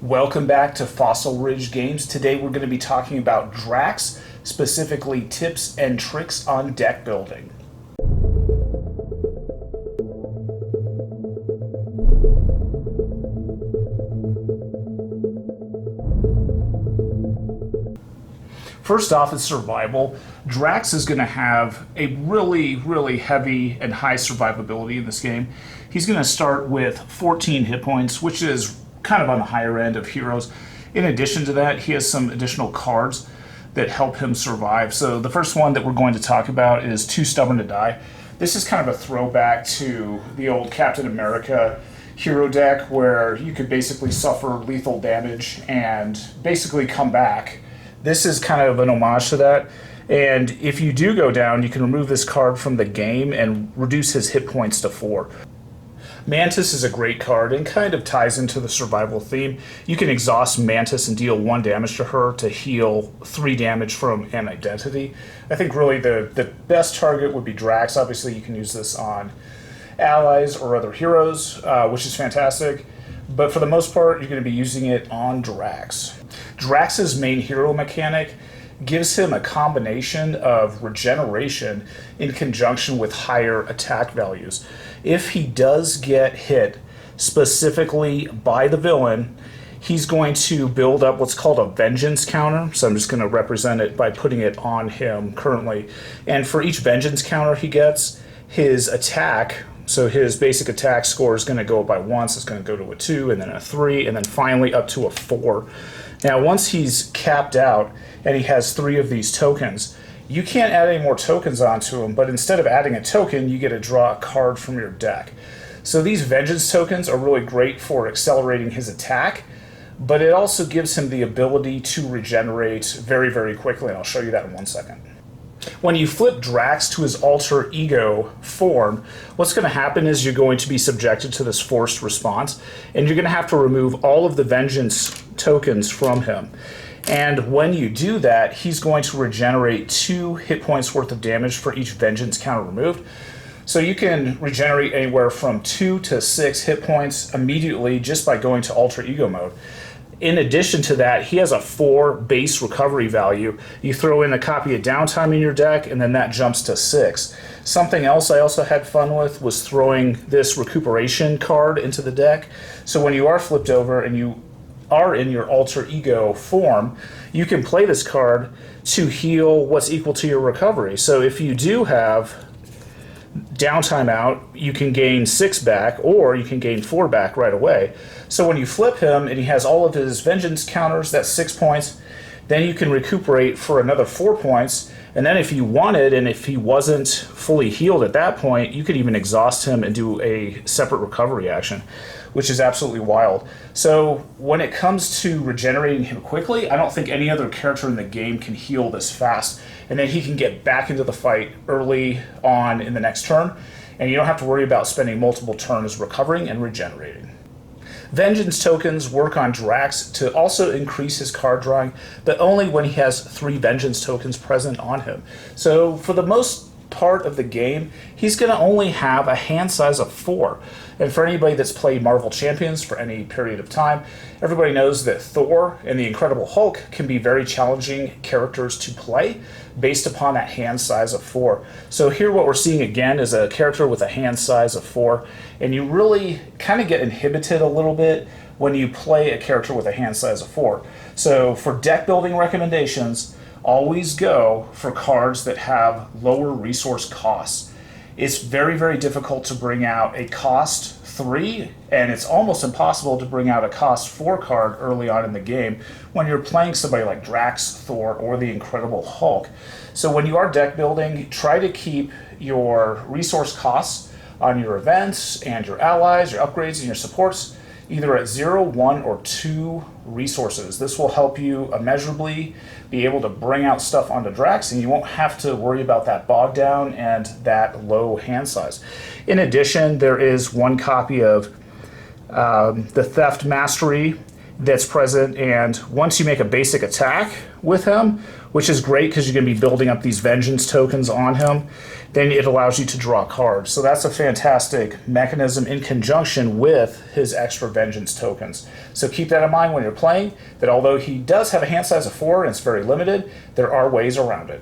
Welcome back to Fossil Ridge Games. Today we're going to be talking about Drax, specifically tips and tricks on deck building. First off is survival. Drax is going to have a really heavy and high survivability in this game. He's going to start with 14 hit points, which is kind of on the higher end of heroes. In addition to that, he has some additional cards that help him survive. So the first one that we're going to talk about is Too Stubborn to Die. This is kind of a throwback to the old Captain America hero deck where you could basically suffer lethal damage and basically come back. This is kind of an homage to that. And if you do go down, you can remove this card from the game and reduce his hit points to 4. Mantis is a great card and kind of ties into the survival theme. You can exhaust Mantis and deal 1 damage to her to heal 3 damage from an identity. I think really the best target would be Drax. Obviously you can use this on allies or other heroes, which is fantastic. But for the most part, you're going to be using it on Drax. Drax's main hero mechanic gives him a combination of regeneration in conjunction with higher attack values. If he does get hit specifically by the villain, he's going to build up what's called a vengeance counter. So I'm just going to represent it by putting it on him currently. And for each vengeance counter he gets, his attack, so his basic attack score is going to go up by 1, so it's going to go to a 2, and then a 3, and then finally up to a 4. Now once he's capped out and he has 3 of these tokens, you can't add any more tokens onto him, but instead of adding a token, you get to draw a card from your deck. So these vengeance tokens are really great for accelerating his attack, but it also gives him the ability to regenerate very quickly, and I'll show you that in 1 second. When you flip Drax to his alter ego form, what's going to happen is you're going to be subjected to this forced response, and you're going to have to remove all of the vengeance tokens from him. And when you do that, he's going to regenerate 2 hit points worth of damage for each vengeance counter removed. So you can regenerate anywhere from 2 to 6 hit points immediately just by going to alter ego mode. In addition to that, he has a 4 base recovery value. You throw in a copy of Downtime in your deck, and then that jumps to 6. Something else I also had fun with was throwing this recuperation card into the deck. So when you are flipped over and you are in your alter ego form, you can play this card to heal what's equal to your recovery. So if you do have Downtime out, you can gain 6 back, or you can gain 4 back right away. So when you flip him and he has all of his vengeance counters, that's 6 points, then you can recuperate for another 4 points, and then if you wanted, and if he wasn't fully healed at that point, you could even exhaust him and do a separate recovery action, which is absolutely wild. So when it comes to regenerating him quickly, I don't think any other character in the game can heal this fast, and then he can get back into the fight early on in the next turn, and you don't have to worry about spending multiple turns recovering and regenerating. Vengeance tokens work on Drax to also increase his card drawing, but only when he has 3 vengeance tokens present on him. So for the most part of the game, he's going to only have a hand size of 4. And for anybody that's played Marvel Champions for any period of time, everybody knows that Thor and the Incredible Hulk can be very challenging characters to play based upon that hand size of 4. So here what we're seeing again is a character with a hand size of 4, and you really kind of get inhibited a little bit when you play a character with a hand size of 4. So for deck building recommendations, always go for cards that have lower resource costs. It's very difficult to bring out a cost 3, and it's almost impossible to bring out a cost 4 card early on in the game when you're playing somebody like Drax, Thor, or the Incredible Hulk. So when you are deck building, try to keep your resource costs on your events and your allies, your upgrades, and your supports either at 0, 1, or 2 resources. This will help you immeasurably be able to bring out stuff onto Drax, and you won't have to worry about that bog down and that low hand size. In addition, there is 1 copy of the Theft Mastery that's present, and once you make a basic attack with him, which is great because you're going to be building up these vengeance tokens on him, then it allows you to draw cards. So that's a fantastic mechanism in conjunction with his extra vengeance tokens. So keep that in mind when you're playing, that although he does have a hand size of 4 and it's very limited, there are ways around it.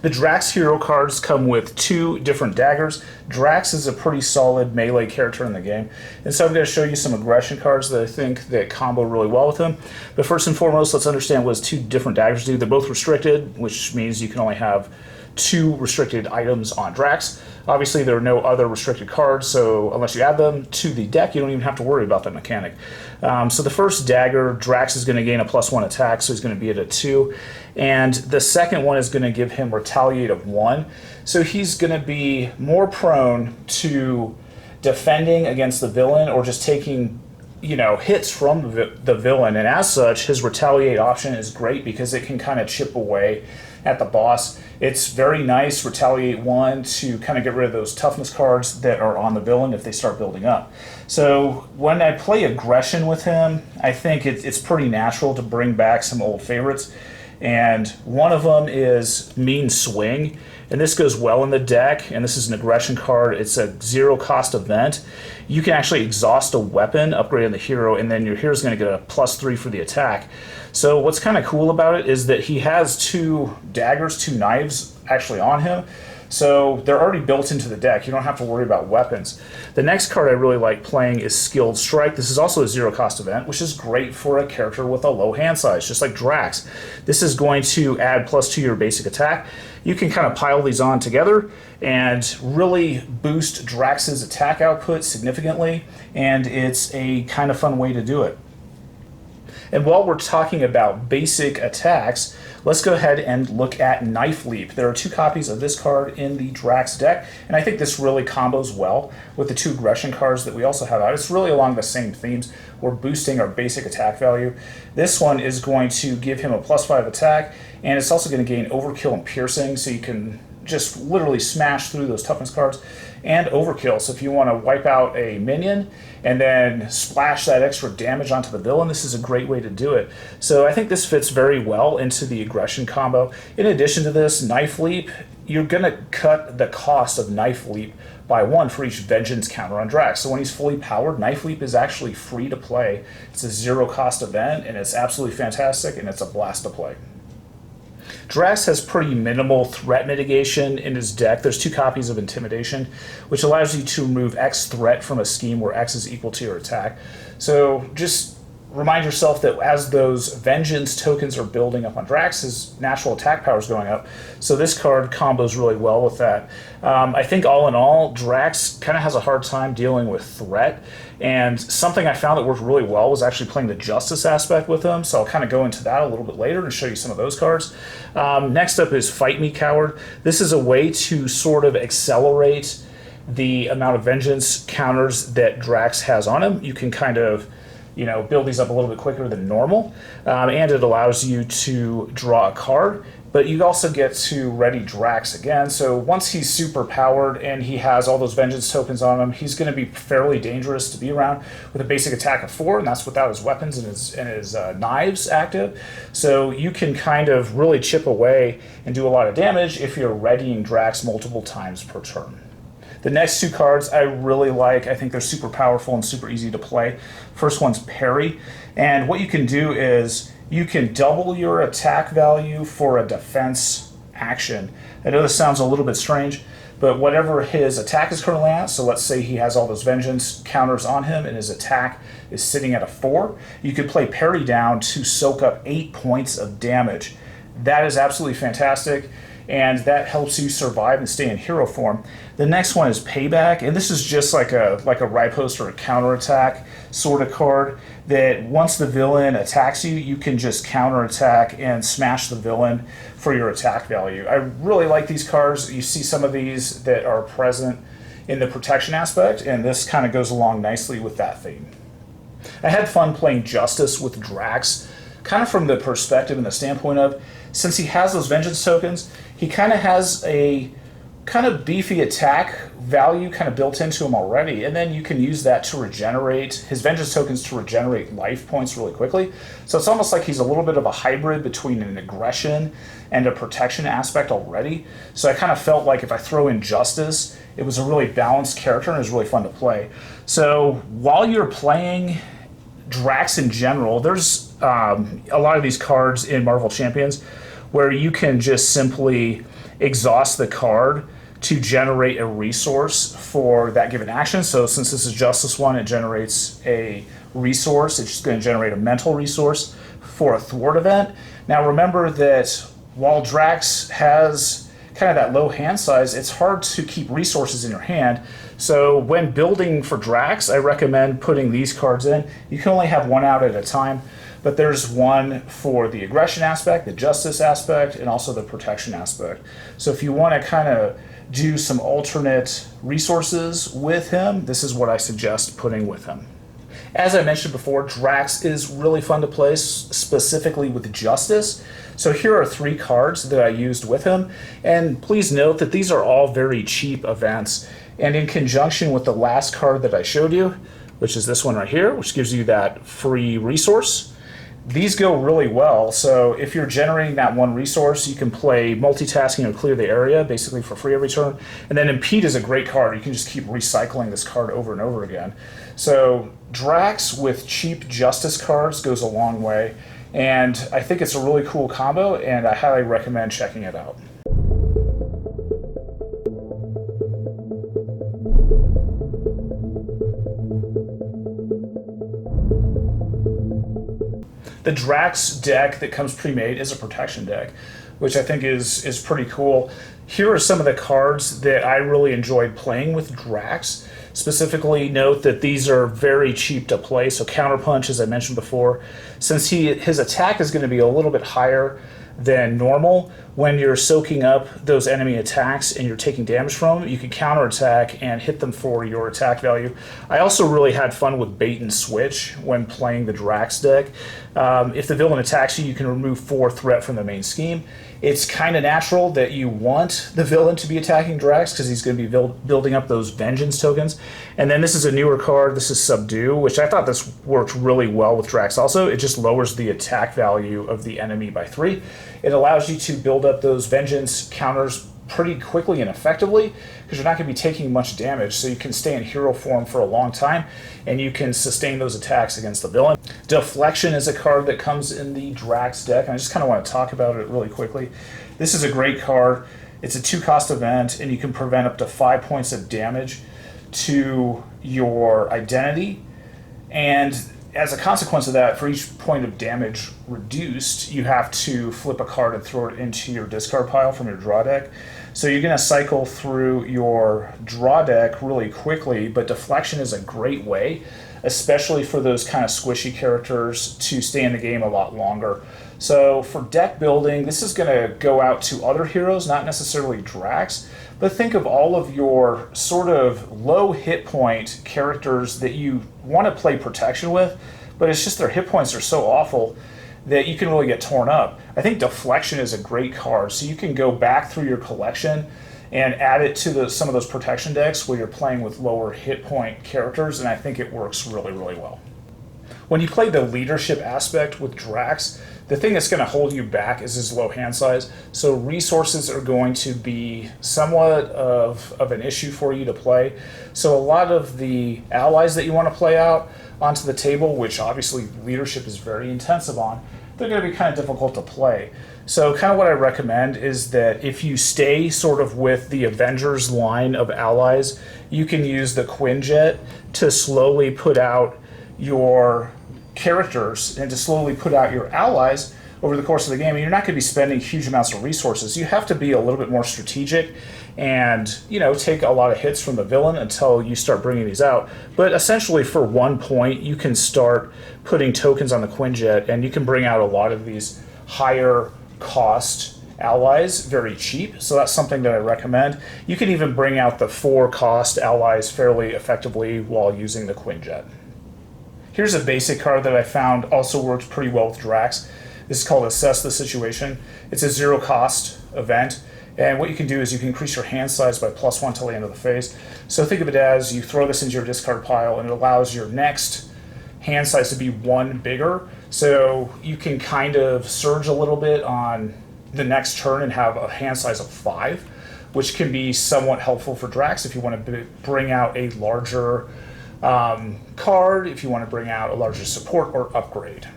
The Drax hero cards come with 2 different daggers. Drax is a pretty solid melee character in the game, and so I'm going to show you some aggression cards that I think that combo really well with him. But first and foremost, let's understand what his 2 different daggers do. They're both restricted, which means you can only have 2 restricted items on Drax. Obviously, there are no other restricted cards, so unless you add them to the deck, you don't even have to worry about that mechanic. So the first dagger, Drax is going to gain a +1 attack, so he's going to be at a 2. And the second one is going to give him Retaliate of 1. So he's going to be more prone to defending against the villain or just taking hits from the villain. And as such, his Retaliate option is great because it can kind of chip away at the boss. It's very nice, Retaliate 1, to kind of get rid of those toughness cards that are on the villain if they start building up. So when I play aggression with him, I think it's pretty natural to bring back some old favorites. And one of them is Mean Swing. And this goes well in the deck, and this is an aggression card. It's a 0-cost event. You can actually exhaust a weapon, upgrade on the hero, and then your hero's going to get a +3 for the attack. So what's kind of cool about it is that he has 2 daggers, 2 knives actually on him. So they're already built into the deck. You don't have to worry about weapons. The next card I really like playing is Skilled Strike. This is also a 0-cost event, which is great for a character with a low hand size, just like Drax. This is going to add +2 to your basic attack. You can kind of pile these on together and really boost Drax's attack output significantly, and it's a kind of fun way to do it. And while we're talking about basic attacks, let's go ahead and look at Knife Leap. There are 2 copies of this card in the Drax deck, and I think this really combos well with the 2 aggression cards that we also have out. It's really along the same themes. We're boosting our basic attack value. This one is going to give him a +5 attack, and it's also going to gain Overkill and Piercing, so you can just literally smash through those toughness cards, and Overkill. So if you want to wipe out a minion and then splash that extra damage onto the villain, this is a great way to do it. So I think this fits very well into the aggression combo. In addition to this, Knife Leap, you're going to cut the cost of Knife Leap by 1 for each vengeance counter on Drax. So when he's fully powered, Knife Leap is actually free to play. It's a 0-cost event, and it's absolutely fantastic, and it's a blast to play. Drax has pretty minimal threat mitigation in his deck. There's 2 copies of Intimidation, which allows you to remove X threat from a scheme where X is equal to your attack. So just remind yourself that as those vengeance tokens are building up on Drax, his natural attack power is going up. So this card combos really well with that. I think all in all, Drax kind of has a hard time dealing with threat. And something I found that worked really well was actually playing the Justice aspect with him. So I'll kind of go into that a little bit later and show you some of those cards. Next up is Fight Me, Coward. This is a way to sort of accelerate the amount of vengeance counters that Drax has on him. You can kind of build these up a little bit quicker than normal, and it allows you to draw a card, but you also get to ready Drax again. So once he's super powered and he has all those vengeance tokens on him, he's going to be fairly dangerous to be around with a basic attack of 4, and that's without his weapons and his knives active. So you can kind of really chip away and do a lot of damage if you're readying Drax multiple times per turn. The next 2 cards I really like. I think they're super powerful and super easy to play. First one's Parry, and what you can do is you can double your attack value for a defense action. I know this sounds a little bit strange, but whatever his attack is currently at, so let's say he has all those vengeance counters on him and his attack is sitting at a 4, you could play Parry down to soak up 8 points of damage. That is absolutely fantastic, and that helps you survive and stay in hero form. The next one is Payback, and this is just like a riposte or a counterattack sort of card that once the villain attacks you, you can just counterattack and smash the villain for your attack value. I really like these cards. You see some of these that are present in the protection aspect, and this kind of goes along nicely with that theme. I had fun playing Justice with Drax, kind of from the perspective and the standpoint of, since he has those vengeance tokens, he kind of has a kind of beefy attack value kind of built into him already, and then you can use that to regenerate his vengeance tokens to regenerate life points really quickly. So it's almost like he's a little bit of a hybrid between an aggression and a protection aspect already. So I kind of felt like if I throw in Justice, it was a really balanced character and it was really fun to play. So while you're playing Drax in general, there's a lot of these cards in Marvel Champions where you can just simply exhaust the card to generate a resource for that given action. So since this is Justice one, it generates a resource. It's just going to generate a mental resource for a thwart event. Now remember that while Drax has kind of that low hand size, it's hard to keep resources in your hand. So when building for Drax, I recommend putting these cards in. You can only have one out at a time, but there's one for the aggression aspect, the justice aspect, and also the protection aspect. So if you want to kind of do some alternate resources with him, this is what I suggest putting with him. As I mentioned before, Drax is really fun to play, specifically with Justice. So here are 3 cards that I used with him, and please note that these are all very cheap events. And in conjunction with the last card that I showed you, which is this one right here, which gives you that free resource, these go really well. So if you're generating that one resource, you can play multitasking or clear the area basically for free every turn. And then Impede is a great card. You can just keep recycling this card over and over again. So Drax with cheap Justice cards goes a long way. And I think it's a really cool combo, and I highly recommend checking it out. The Drax deck that comes pre-made is a protection deck, which I think is pretty cool. Here are some of the cards that I really enjoyed playing with Drax. Specifically note that these are very cheap to play, so Counterpunch, as I mentioned before, since his attack is going to be a little bit higher than normal, when you're soaking up those enemy attacks and you're taking damage from them, you can counterattack and hit them for your attack value. I also really had fun with bait and switch when playing the Drax deck. If the villain attacks you, you can remove 4 threat from the main scheme. It's kind of natural that you want the villain to be attacking Drax because he's going to be building up those vengeance tokens. And then this is a newer card. This is Subdue, which I thought this worked really well with Drax also. It just lowers the attack value of the enemy by 3. It allows you to build up those vengeance counters pretty quickly and effectively because you're not going to be taking much damage, so you can stay in hero form for a long time and you can sustain those attacks against the villain. Deflection is a card that comes in the Drax deck, and I just kind of want to talk about it really quickly. This is a great card. It's a 2-cost event, and you can prevent up to 5 points of damage to your identity, and as a consequence of that, for each point of damage reduced, you have to flip a card and throw it into your discard pile from your draw deck. So you're going to cycle through your draw deck really quickly, but Deflection is a great way, especially for those kind of squishy characters, to stay in the game a lot longer. So for deck building, this is going to go out to other heroes, not necessarily Drax, but think of all of your sort of low hit point characters that you want to play protection with, but it's just their hit points are so awful that you can really get torn up. I think Deflection is a great card, so you can go back through your collection and add it to some of those protection decks where you're playing with lower hit point characters, and I think it works really, really well. When you play the leadership aspect with Drax, the thing that's going to hold you back is his low hand size. So resources are going to be somewhat of an issue for you to play. So a lot of the allies that you want to play out onto the table, which obviously leadership is very intensive on, they're going to be kind of difficult to play. So kind of what I recommend is that if you stay sort of with the Avengers line of allies, you can use the Quinjet to slowly put out your characters and to slowly put out your allies over the course of the game. And you're not going to be spending huge amounts of resources. You have to be a little bit more strategic and, you know, take a lot of hits from the villain until you start bringing these out. But essentially for 1 point, you can start putting tokens on the Quinjet and you can bring out a lot of these higher cost allies very cheap. So that's something that I recommend. You can even bring out the 4-cost allies fairly effectively while using the Quinjet. Here's a basic card that I found also worked pretty well with Drax. This is called Assess the Situation. It's a 0-cost event, And what you can do is you can increase your hand size by +1 till the end of the phase. So think of it as you throw this into your discard pile and it allows your next hand size to be 1 bigger. So you can kind of surge a little bit on the next turn and have a hand size of 5, which can be somewhat helpful for Drax if you want to bring out a larger card, if you want to bring out a larger support or upgrade.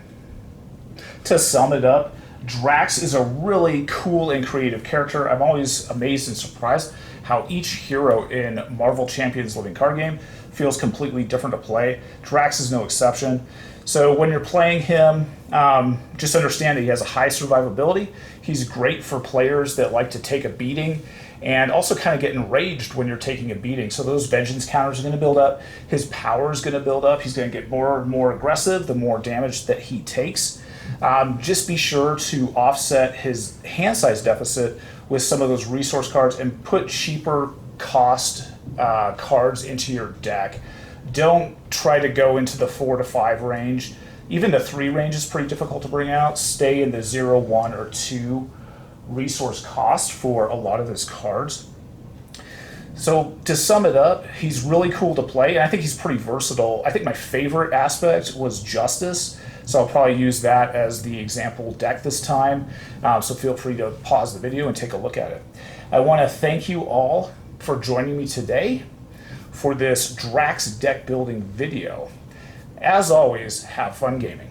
To sum it up, Drax is a really cool and creative character. I'm always amazed and surprised how each hero in Marvel Champions Living card game feels completely different to play. Drax is no exception. So when you're playing him, just understand that he has a high survivability. He's great for players that like to take a beating and also kind of get enraged when you're taking a beating. So those vengeance counters are going to build up. His power is going to build up. He's going to get more and more aggressive the more damage that he takes. Just be sure to offset his hand size deficit with some of those resource cards and put cheaper cost cards into your deck. Don't try to go into the 4 to 5 range. Even the 3 range is pretty difficult to bring out. Stay in the 0, 1, or 2 resource cost for a lot of his cards. So to sum it up, he's really cool to play, and I think he's pretty versatile. I think my favorite aspect was Justice, so I'll probably use that as the example deck this time. So feel free to pause the video and take a look at it. I want to thank you all for joining me today for this Drax deck building video. As always, have fun gaming.